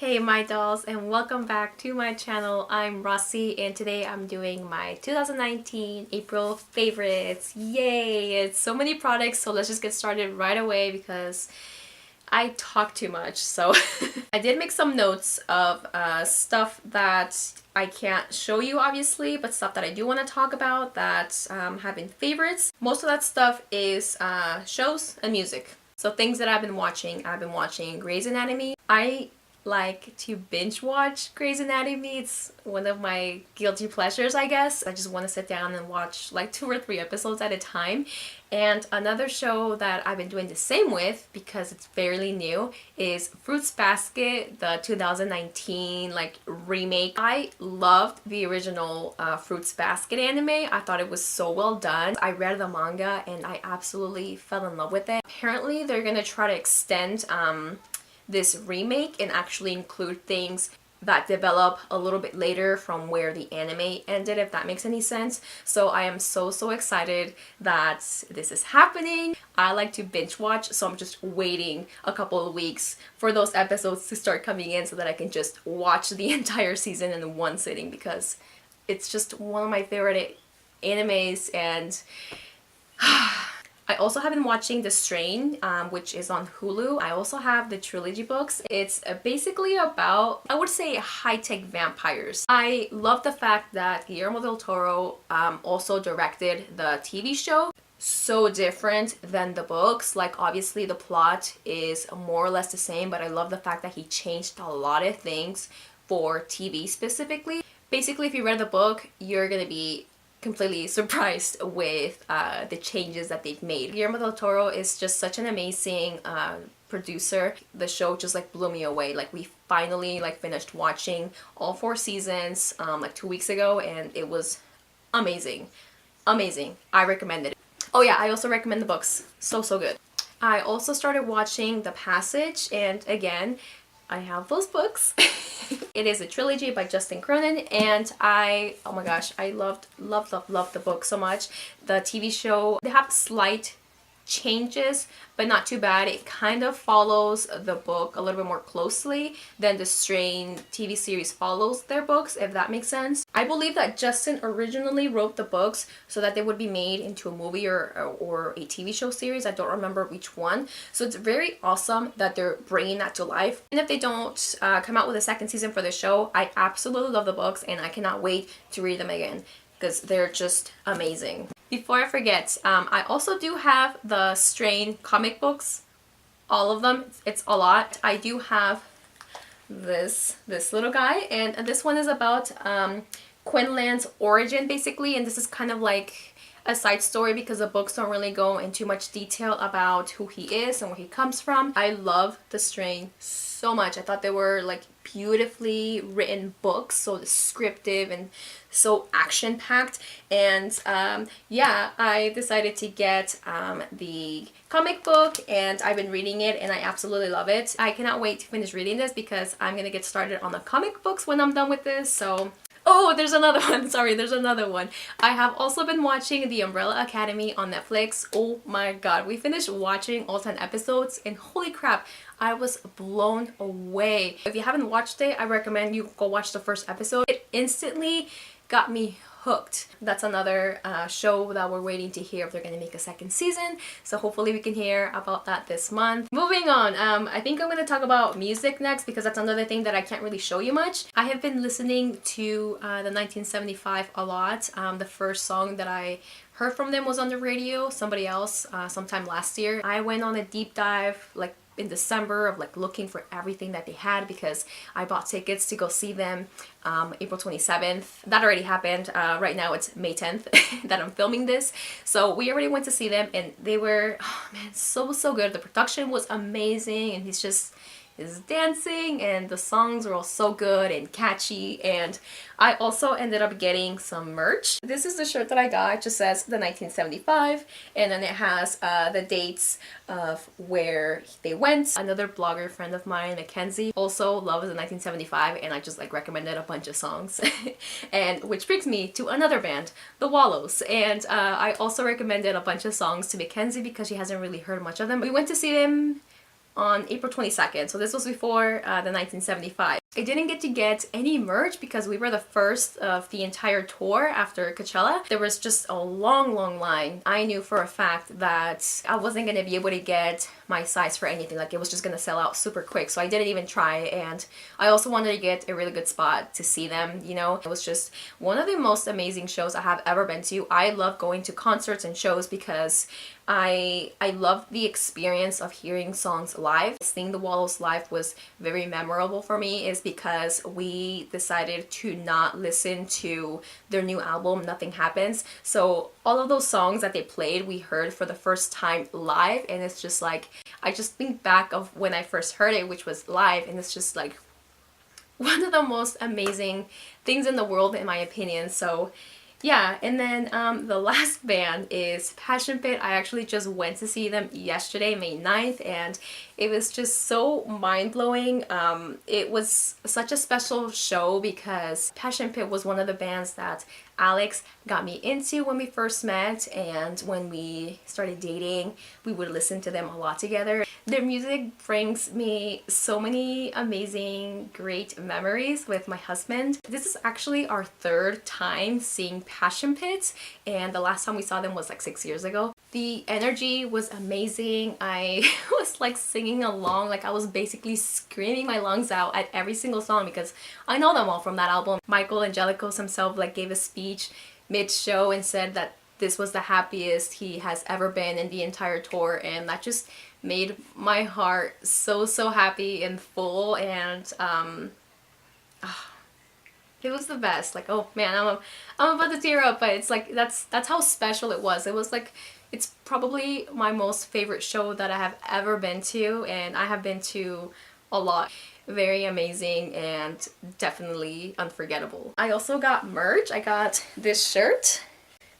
Hey my dolls, and welcome back to my channel. I'm Rossi and today I'm doing my 2019 April favorites. Yay! It's so many products, so let's just get started right away because I talk too much. So I did make some notes of stuff that I can't show you obviously, but stuff that I do want to talk about that have been favorites. Most of that stuff is shows and music. So things that I've been watching Grey's Anatomy. I like to binge watch Grey's Anatomy. It's one of my guilty pleasures, I guess. I just want to sit down and watch like 2 or 3 episodes at a time. And another show that I've been doing the same with, because it's fairly new, is Fruits Basket, the 2019 like remake. I loved the original Fruits Basket anime. I thought it was so well done. I read the manga and I absolutely fell in love with it. Apparently they're gonna try to extend this remake and actually include things that develop a little bit later from where the anime ended, if that makes any sense. So I am so excited that this is happening. I like to binge watch, so I'm just waiting a couple of weeks for those episodes to start coming in so that I can just watch the entire season in one sitting, because it's just one of my favorite animes. And I also have been watching The Strain, which is on Hulu. I also have the trilogy books. It's basically about, I would say, high-tech vampires. I love the fact that Guillermo del Toro also directed the TV show. So different than the books. Like, obviously the plot is more or less the same, but I love the fact that he changed a lot of things for TV specifically. Basically, if you read the book, you're gonna be completely surprised with the changes that they've made. Guillermo del Toro is just such an amazing producer. The show just like blew me away. Like, we finally like finished watching all 4 seasons like 2 weeks ago, and it was amazing. Amazing. I recommend it. Oh yeah, I also recommend the books. So good. I also started watching The Passage, and again, I have those books. It is a trilogy by Justin Cronin, and oh my gosh, I loved the book so much. The TV show, they have slight changes, but not too bad. It kind of follows the book a little bit more closely than the Strain TV series follows their books, if that makes sense. I believe that Justin originally wrote the books so that they would be made into a movie or a TV show series. I don't remember which one. So it's very awesome that they're bringing that to life. And if they don't come out with a second season for the show, I absolutely love the books and I cannot wait to read them again, because they're just amazing. Before I forget, I also do have the Strain comic books, all of them. It's a lot. I do have this little guy, and this one is about Quinlan's origin basically, and this is kind of like a side story because the books don't really go into much detail about who he is and where he comes from. I love the Strain so much. I thought they were like beautifully written books, so descriptive and so action-packed. And yeah, I decided to get the comic book, and I've been reading it and I absolutely love it. I cannot wait to finish reading this because I'm gonna get started on the comic books when I'm done with this. So oh, there's another one. Sorry, there's another one. I have also been watching The Umbrella Academy on Netflix. Oh my god, we finished watching all 10 episodes and holy crap, I was blown away. If you haven't watched it, I recommend you go watch the first episode. It instantly got me hooked. That's another show that we're waiting to hear if they're going to make a second season, so hopefully we can hear about that this month. Moving on, I think I'm going to talk about music next because that's another thing that I can't really show you much. I have been listening to the 1975 a lot. The first song that I heard from them was on the radio, somebody else, sometime last year. I went on a deep dive like in December of like looking for everything that they had because I bought tickets to go see them April 27th. That already happened. Right now it's May 10th that I'm filming this. So we already went to see them and they were, oh man, so good. The production was amazing and his dancing and the songs were all so good and catchy. And I also ended up getting some merch. This is the shirt that I got. It just says the 1975 and then it has the dates of where they went. Another blogger friend of mine, Mackenzie, also loves the 1975 and I just like recommended a bunch of songs. And which brings me to another band, the Wallows. And I also recommended a bunch of songs to Mackenzie because she hasn't really heard much of them. We went to see them on April 22nd. So this was before the 1975. I didn't get any merch because we were the first of the entire tour after Coachella. There was just a long line. I knew for a fact that I wasn't going to be able to get my size for anything. Like, it was just going to sell out super quick. So I didn't even try, and I also wanted to get a really good spot to see them, you know. It was just one of the most amazing shows I have ever been to. I love going to concerts and shows because I love the experience of hearing songs live. Seeing the Wallows live was very memorable for me, is because we decided to not listen to their new album, Nothing Happens. So all of those songs that they played, we heard for the first time live, and it's just like, I just think back of when I first heard it, which was live, and it's just like one of the most amazing things in the world, in my opinion. So yeah, and then the last band is Passion Pit. I actually just went to see them yesterday, May 9th, and it was just so mind-blowing. It was such a special show because Passion Pit was one of the bands that Alex got me into when we first met, and when we started dating, we would listen to them a lot together. Their music brings me so many amazing, great memories with my husband. This is actually our third time seeing Passion Pit, and the last time we saw them was like 6 years ago. The energy was amazing. I was like singing along, like I was basically screaming my lungs out at every single song because I know them all from that album. Michael Angelicos himself like gave a speech mid-show and said that this was the happiest he has ever been in the entire tour, and that just made my heart so happy and full, and it was the best. Like, oh man, I'm about to tear up, but it's like that's how special it was. It was like, it's probably my most favorite show that I have ever been to, and I have been to a lot. Very amazing and definitely unforgettable. I also got merch. I got this shirt.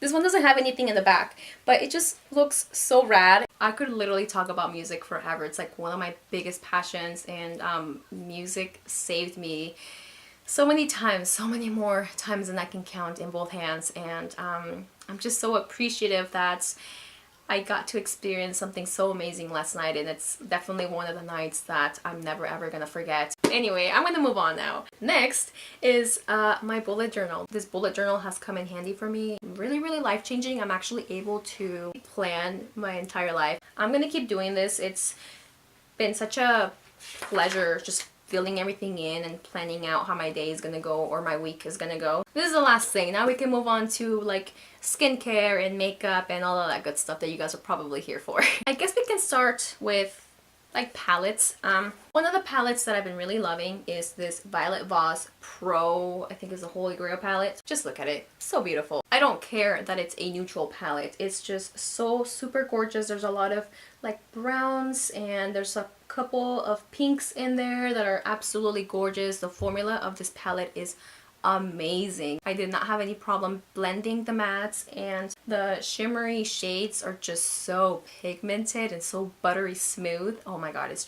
This one doesn't have anything in the back, but it just looks so rad. I could literally talk about music forever. It's like one of my biggest passions, and music saved me so many times, so many more times than I can count in both hands, and I'm just so appreciative that I got to experience something so amazing last night, and it's definitely one of the nights that I'm never ever gonna forget. Anyway, I'm gonna move on now. Next is my bullet journal. This bullet journal has come in handy for me. Really life-changing. I'm actually able to plan my entire life. I'm gonna keep doing this. It's been such a pleasure just filling everything in and planning out how my day is gonna go or my week is gonna go. This is the last thing. Now we can move on to like skincare and makeup and all of that good stuff that you guys are probably here for. I guess we can start with like palettes. One of the palettes that I've been really loving is this Violet Voss Pro, I think is a Holy Grail palette. Just look at it. So beautiful. I don't care that it's a neutral palette. It's just so super gorgeous. There's a lot of like browns, and there's a couple of pinks in there that are absolutely gorgeous. The formula of this palette is amazing. I did not have any problem blending the mattes, and the shimmery shades are just so pigmented and so buttery smooth. Oh my god, it's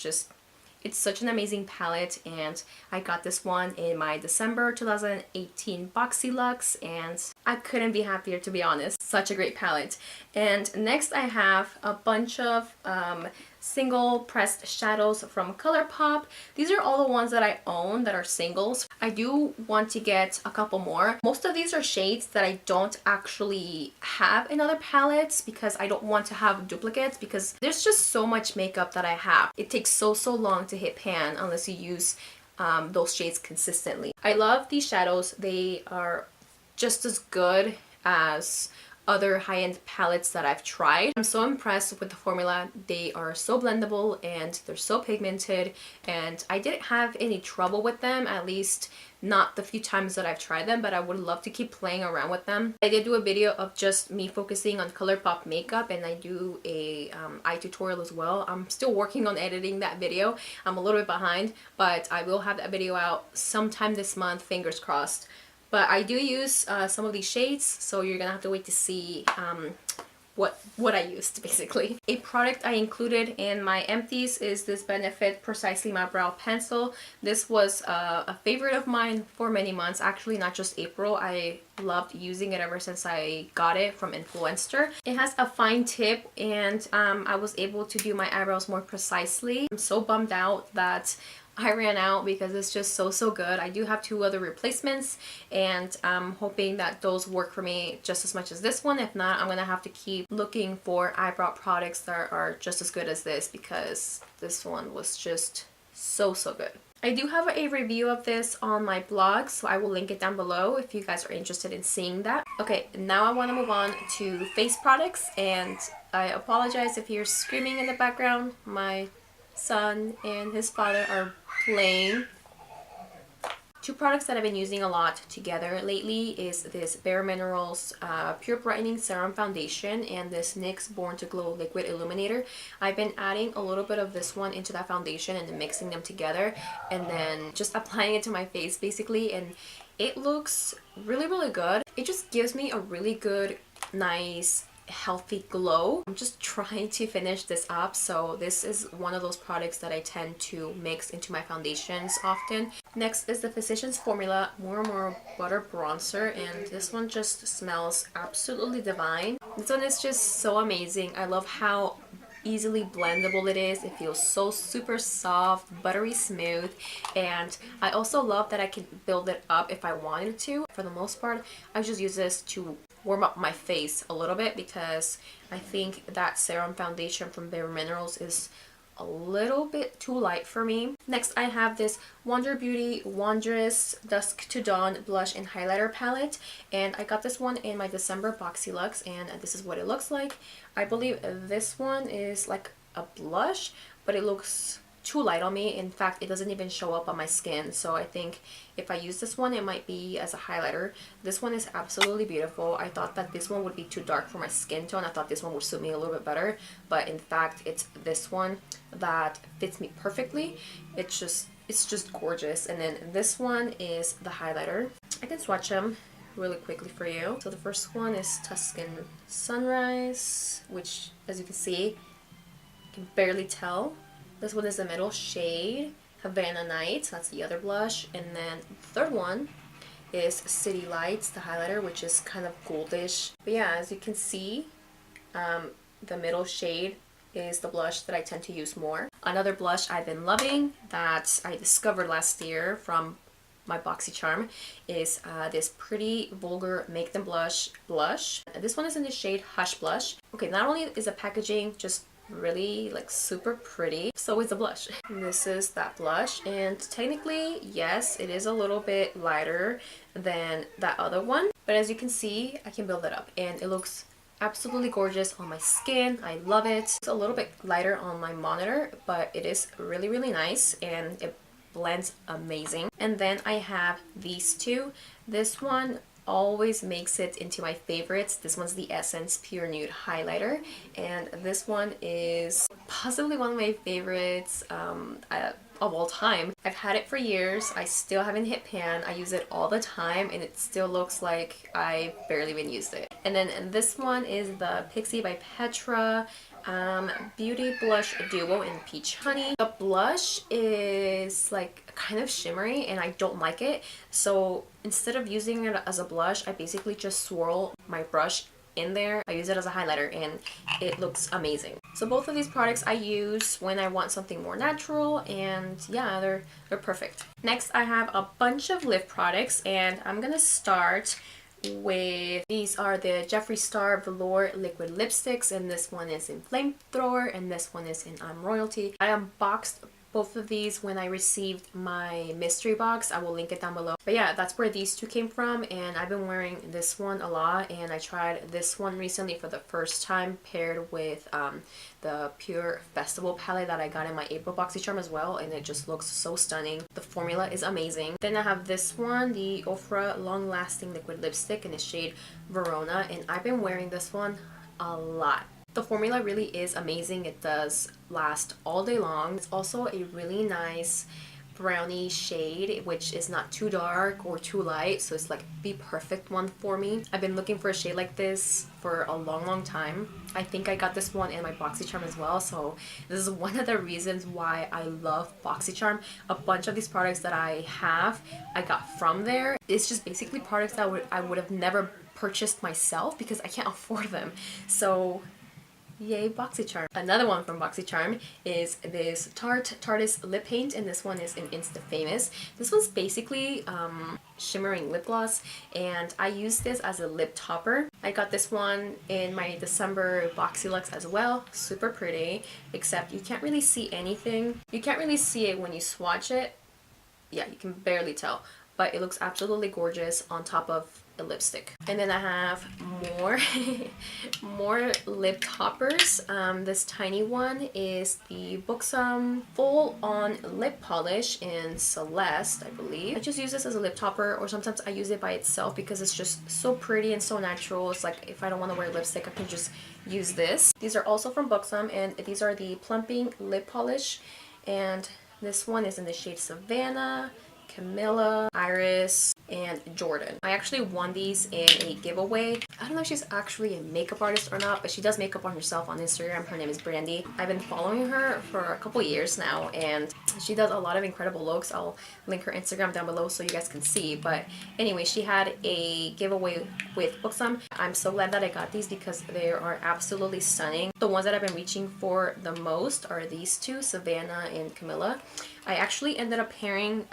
such an amazing palette, and I got this one in my December 2018 Boxy Luxe, and I couldn't be happier, to be honest. Such a great palette. And next I have a bunch of single pressed shadows from ColourPop. These are all the ones that I own that are singles. I do want to get a couple more. Most of these are shades that I don't actually have in other palettes because I don't want to have duplicates, because there's just so much makeup that I have. It takes so long to hit pan unless you use those shades consistently. I love these shadows. They are just as good as other high-end palettes that I've tried. I'm so impressed with the formula. They are so blendable and they're so pigmented, and I didn't have any trouble with them, at least not the few times that I've tried them, but I would love to keep playing around with them. I did do a video of just me focusing on ColourPop makeup, and I do a eye tutorial as well. I'm still working on editing that video. I'm a little bit behind, but I will have that video out sometime this month, fingers crossed. But I do use some of these shades, so you're gonna have to wait to see what I used basically. A product I included in my empties is this Benefit Precisely My Brow Pencil. This was a favorite of mine for many months, actually not just April. I loved using it ever since I got it from Influenster. It has a fine tip and I was able to do my eyebrows more precisely. I'm so bummed out that I ran out because it's just so good. I do have 2 other replacements and I'm hoping that those work for me just as much as this one. If not, I'm gonna have to keep looking for eyebrow products that are just as good as this because this one was just so good. I do have a review of this on my blog, so I will link it down below if you guys are interested in seeing that. Okay, now I want to move on to face products, and I apologize if you're screaming in the background. My son and his father are playing. 2 products that I've been using a lot together lately is this Bare Minerals Pure Brightening Serum Foundation and this NYX Born to Glow Liquid Illuminator. I've been adding a little bit of this one into that foundation and then mixing them together and then just applying it to my face basically, and it looks really good. It just gives me a really good, nice, healthy glow. I'm just trying to finish this up, so this is one of those products that I tend to mix into my foundations often. Next is the Physicians Formula More Butter Bronzer, and this one just smells absolutely divine. This one is just so amazing. I love how easily blendable it is. It feels so super soft, buttery smooth, and I also love that I can build it up if I wanted to. For the most part, I just use this to warm up my face a little bit because I think that serum foundation from Bare Minerals is a little bit too light for me. Next, I have this Wander Beauty Wondrous Dusk to Dawn Blush and Highlighter Palette, and I got this one in my December Boxy Luxe, and this is what it looks like. I believe this one is like a blush, but it looks too light on me. In fact, it doesn't even show up on my skin, so I think if I use this one, it might be as a highlighter. This one is absolutely beautiful. I thought that this one would be too dark for my skin tone. I thought this one would suit me a little bit better, but in fact, it's this one that fits me perfectly. It's just gorgeous. And then this one is the highlighter. I can swatch them really quickly for you. So the first one is Tuscan Sunrise, which, as you can see, you can barely tell. This one is the middle shade, Havana Nights, that's the other blush. And then the third one is City Lights, the highlighter, which is kind of goldish. But yeah, as you can see, the middle shade is the blush that I tend to use more. Another blush I've been loving that I discovered last year from my BoxyCharm is this Pretty Vulgar Make Them Blush. This one is in the shade Hush Blush. Okay, not only is the packaging just really like super pretty, so is the blush. This is that blush, and technically yes, it is a little bit lighter than that other one, but as you can see, I can build it up and it looks absolutely gorgeous on my skin. I love it. It's a little bit lighter on my monitor, but it is really nice and it blends amazing. And then I have these two. This one always makes it into my favorites. This one's the Essence Pure Nude Highlighter, and this one is possibly one of my favorites of all time. I've had it for years. I still haven't hit pan. I use it all the time and it still looks like I barely even used it. And then this one is the Pixie by Petra Beauty Blush Duo in Peach Honey. The blush is like kind of shimmery and I don't like it, so instead of using it as a blush, I basically just swirl my brush in there. I use it as a highlighter and it looks amazing. So both of these products I use when I want something more natural, and yeah, they're perfect. Next, I have a bunch of lip products, and I'm gonna start with, these are the Jeffree Star Velour Liquid Lipsticks, and this one is in Flamethrower and this one is in I'm Royalty. I unboxed both of these when I received my mystery box. I will link it down below. But yeah, that's where these two came from, and I've been wearing this one a lot, and I tried this one recently for the first time paired with the Pure Festival palette that I got in my April BoxyCharm as well, and it just looks so stunning. The formula is amazing. Then I have this one, the Ofra Long Lasting Liquid Lipstick in the shade Verona, and I've been wearing this one a lot. The formula really is amazing. It does last all day long. It's also a really nice brownie shade, which is not too dark or too light, so it's like the perfect one for me. I've been looking for a shade like this for a long time. I think I got this one in my BoxyCharm as well, so this is one of the reasons why I love BoxyCharm. A bunch of these products that I have, I got from there. It's just basically products that I would have never purchased myself because I can't afford them. So yay, BoxyCharm. Another one from BoxyCharm is this Tarte's lip paint, and this one is in Insta Famous. This one's basically shimmering lip gloss, and I use this as a lip topper. I got this one in my December Boxy Luxe as well. Super pretty, except you can't really see anything. You can't really see it when you swatch it. Yeah, you can barely tell, but it looks absolutely gorgeous on top of a lipstick. And then I have more more lip toppers. This tiny one is the Buxom full on lip polish in Celeste, I believe. I just use this as a lip topper, or sometimes I use it by itself because it's just so pretty and so natural. It's like if I don't want to wear lipstick, I can just use this. These are also from Buxom, and these are the plumping lip polish, and this one is in the shade Savannah, Camilla, Iris, and Jordan. I actually won these in a giveaway. I don't know if she's actually a makeup artist or not, but she does makeup on herself on Instagram. Her name is Brandy. I've been following her for a couple years now, and she does a lot of incredible looks. I'll link her Instagram down below so you guys can see. But anyway, she had a giveaway with Buxom. I'm so glad that I got these because they are absolutely stunning. The ones that I've been reaching for the most are these two, Savannah and Camilla. I actually ended up pairing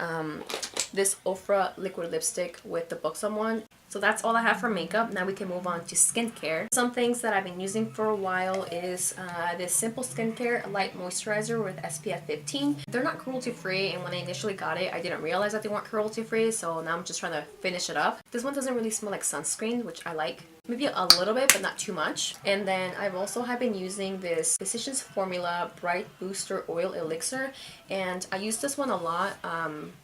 this Ofra liquid lipstick with the Buxom one. So that's all I have for makeup. Now we can move on to skincare. Some things that I've been using for a while is this Simple Skincare Light Moisturizer with SPF 15. They're not cruelty free, and when I initially got it, I didn't realize that they weren't cruelty free, so now I'm just trying to finish it up. This one doesn't really smell like sunscreen, which I like. Maybe a little bit, but not too much. And then I've also have been using this Physicians Formula Bright Booster Oil Elixir, and I use this one a lot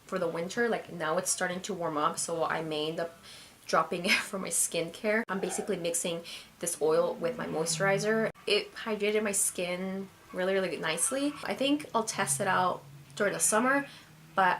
for the winter. Like now it's starting to warm up, so I may end up dropping it for my skincare. I'm basically mixing this oil with my moisturizer. It hydrated my skin really nicely. I think I'll test it out during the summer, but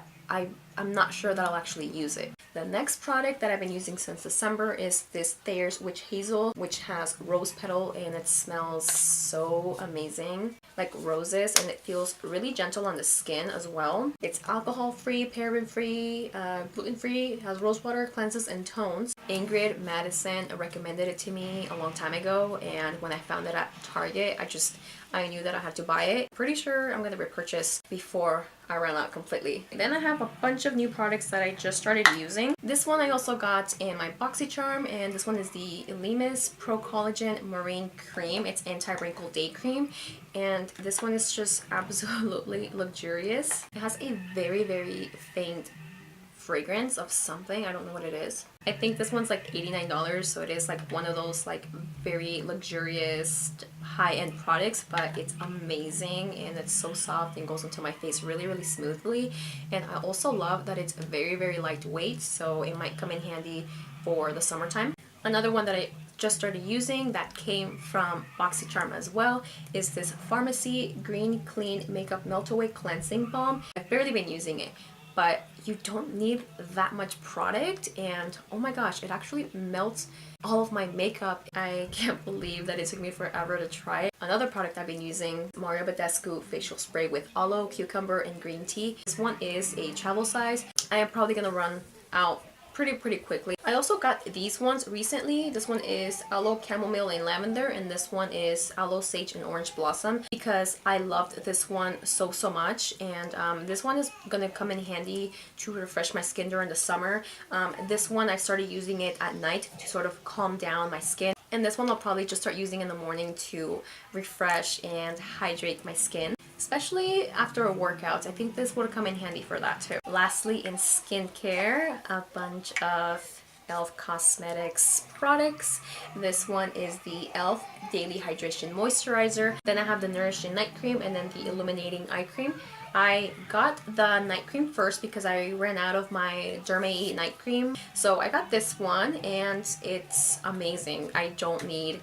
I'm not sure that I'll actually use it. The next product that I've been using since December is this Thayer's Witch Hazel, which has rose petal, and it smells so amazing, like roses, and it feels really gentle on the skin as well. It's alcohol-free, paraben-free, gluten-free, it has rose water, cleanses, and tones. Ingrid Madison recommended it to me a long time ago, and when I found it at Target, I knew that I had to buy it. Pretty sure I'm going to repurchase before I run out completely. Then I have a bunch of new products that I just started using. This one I also got in my BoxyCharm, and this one is the Elemis Pro Collagen Marine Cream. It's anti-wrinkle day cream, and this one is just absolutely luxurious. It has a very faint fragrance of something. I don't know what it is. I think this one's like $89, so it is like one of those like very luxurious high-end products, but it's amazing and it's so soft and goes into my face really smoothly. And I also love that it's very lightweight, so it might come in handy for the summertime. Another one that I just started using that came from BoxyCharm as well is this Pharmacy Green Clean Makeup Melt Away Cleansing Balm. I've barely been using it, but you don't need that much product, and oh my gosh, it actually melts all of my makeup. I can't believe that it took me forever to try it. Another product I've been using, Mario Badescu Facial Spray with aloe, cucumber, and green tea. This one is a travel size. I am probably gonna run out pretty quickly. I also got these ones recently. This one is aloe, chamomile, and lavender, and this one is aloe, sage, and orange blossom because I loved this one so much. And this one is gonna come in handy to refresh my skin during the summer. This one I started using it at night to sort of calm down my skin, and this one I'll probably just start using in the morning to refresh and hydrate my skin, especially after a workout. I think this would come in handy for that too. Lastly, in skincare, a bunch of e.l.f. Cosmetics products. This one is the e.l.f. Daily Hydration Moisturizer. Then I have the Nourishing Night Cream and then the Illuminating Eye Cream. I got the night cream first because I ran out of my Derma night cream. So I got this one and it's amazing. I don't need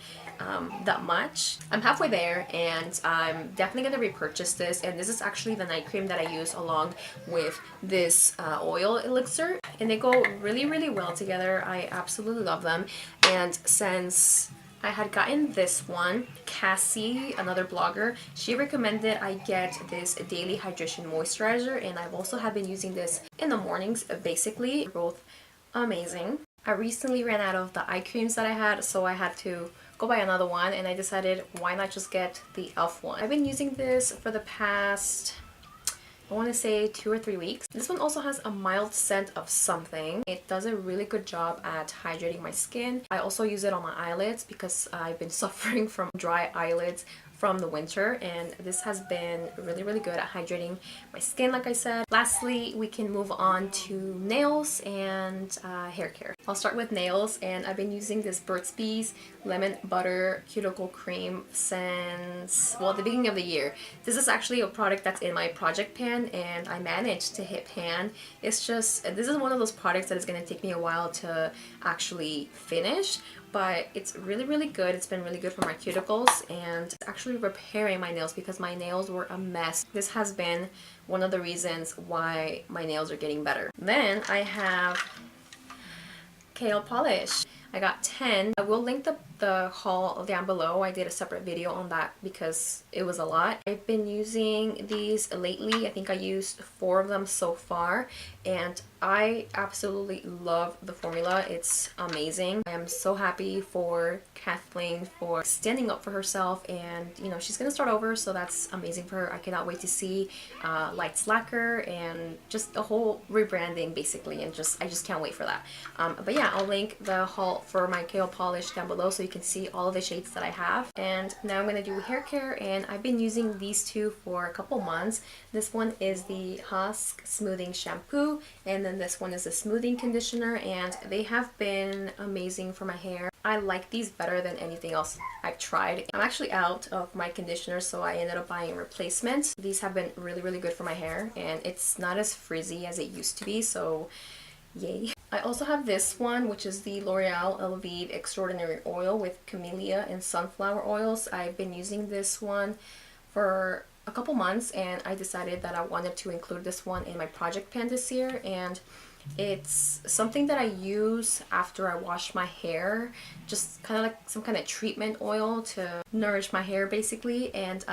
that much. I'm halfway there and I'm definitely gonna repurchase this, and this is actually the night cream that I use along with this oil elixir, and they go really well together. I absolutely love them. And since I had gotten this one, Cassie, another blogger, she recommended I get this daily hydration moisturizer, and I've also have been using this in the mornings. Basically, they're both amazing. I recently ran out of the eye creams that I had, so I had to go buy another one, and I decided why not just get the e.l.f. one. I've been using this for the past, I want to say 2 or 3 weeks. This one also has a mild scent of something. It does a really good job at hydrating my skin. I also use it on my eyelids because I've been suffering from dry eyelids from the winter, and this has been really good at hydrating my skin, like I said. Lastly, we can move on to nails and hair care. I'll start with nails, and I've been using this Burt's Bees Lemon Butter Cuticle Cream since, well, the beginning of the year. This is actually a product that's in my project pan, and I managed to hit pan. It's just, this is one of those products that is going to take me a while to actually finish, but it's really good. It's been really good for my cuticles, and it's actually repairing my nails because my nails were a mess. This has been one of the reasons why my nails are getting better. Then I have kale polish. I got 10. I will link the haul down below. I did a separate video on that because it was a lot. I've been using these lately. I think I used 4 of them so far, and I absolutely love the formula. It's amazing. I am so happy for Kathleen for standing up for herself, and you know, she's gonna start over, so that's amazing for her. I cannot wait to see Light Slacker and just the whole rebranding basically, and I just can't wait for that. But yeah, I'll link the haul for my kale polish down below so you can see all of the shades that I have. And now I'm gonna do hair care, and I've been using these two for a couple months. This one is the Husk Smoothing Shampoo, and then this one is a smoothing conditioner, and they have been amazing for my hair. I like these better than anything else I've tried. I'm actually out of my conditioner, so I ended up buying replacements. These have been really good for my hair, and it's not as frizzy as it used to be, so yay. I also have this one, which is the L'Oreal Elvive Extraordinary Oil with Camellia and Sunflower Oils. I've been using this one for a couple months, and I decided that I wanted to include this one in my project pan this year, and it's something that I use after I wash my hair, just kind of like some kind of treatment oil to nourish my hair basically. And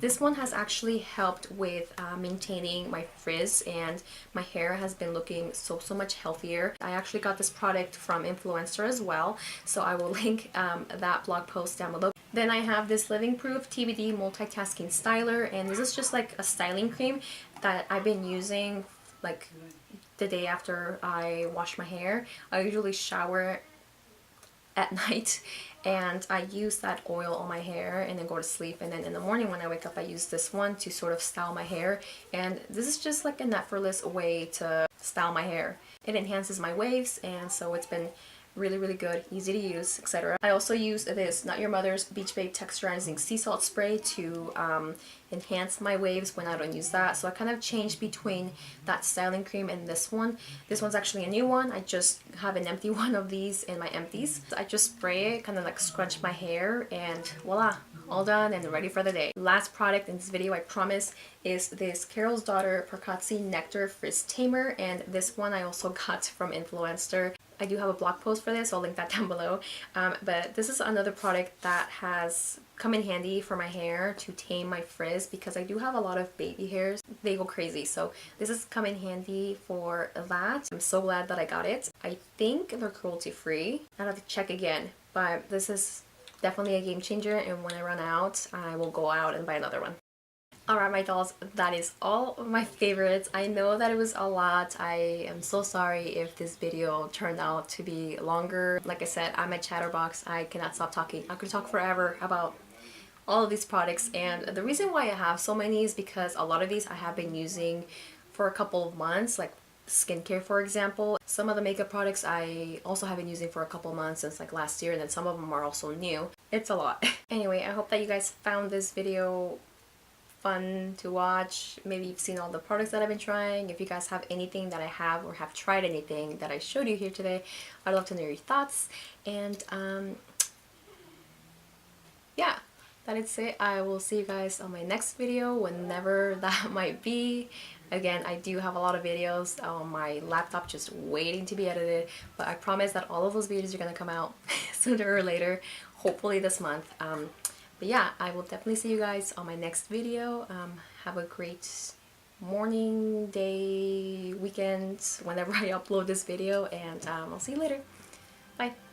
this one has actually helped with maintaining my frizz, and my hair has been looking so much healthier. I actually got this product from Influenster as well, so I will link that blog post down below. Then I have this Living Proof TBD Multitasking Styler, and this is just like a styling cream that I've been using like the day after I wash my hair. I usually shower at night, and I use that oil on my hair and then go to sleep, and then in the morning when I wake up I use this one to sort of style my hair. And this is just like an effortless way to style my hair. It enhances my waves, and so it's been really good, easy to use, etc. I also use this Not Your Mother's Beach Babe Texturizing Sea Salt Spray to enhance my waves when I don't use that. So I kind of changed between that styling cream and this one. This one's actually a new one. I just have an empty one of these in my Empties. I just spray it, kind of like scrunch my hair, and voila, all done and ready for the day. Last product in this video, I promise, is this Carol's Daughter Percozzi Nectar Frizz Tamer, and this one I also got from Influenster. I do have a blog post for this, so I'll link that down below. But this is another product that has come in handy for my hair to tame my frizz, because I do have a lot of baby hairs. They go crazy, so this has come in handy for that. I'm so glad that I got it. I think they're cruelty free. I'll have to check again, but this is definitely a game changer, and when I run out, I will go out and buy another one. Alright my dolls, that is all of my favorites. I know that it was a lot. I am so sorry if this video turned out to be longer. Like I said, I'm a chatterbox. I cannot stop talking. I could talk forever about all of these products, and the reason why I have so many is because a lot of these I have been using for a couple of months, like skincare for example. Some of the makeup products I also have been using for a couple of months since like last year, and then some of them are also new. It's a lot. Anyway, I hope that you guys found this video fun to watch. Maybe you've seen all the products that I've been trying. If you guys have anything that I have or have tried anything that I showed you here today, I'd love to know your thoughts. And that is it. I will see you guys on my next video, whenever that might be. Again, I do have a lot of videos on my laptop just waiting to be edited, but I promise that all of those videos are gonna come out sooner or later, hopefully this month. But yeah, I will definitely see you guys on my next video. Have a great morning, day, weekend, whenever I upload this video, and I'll see you later. Bye.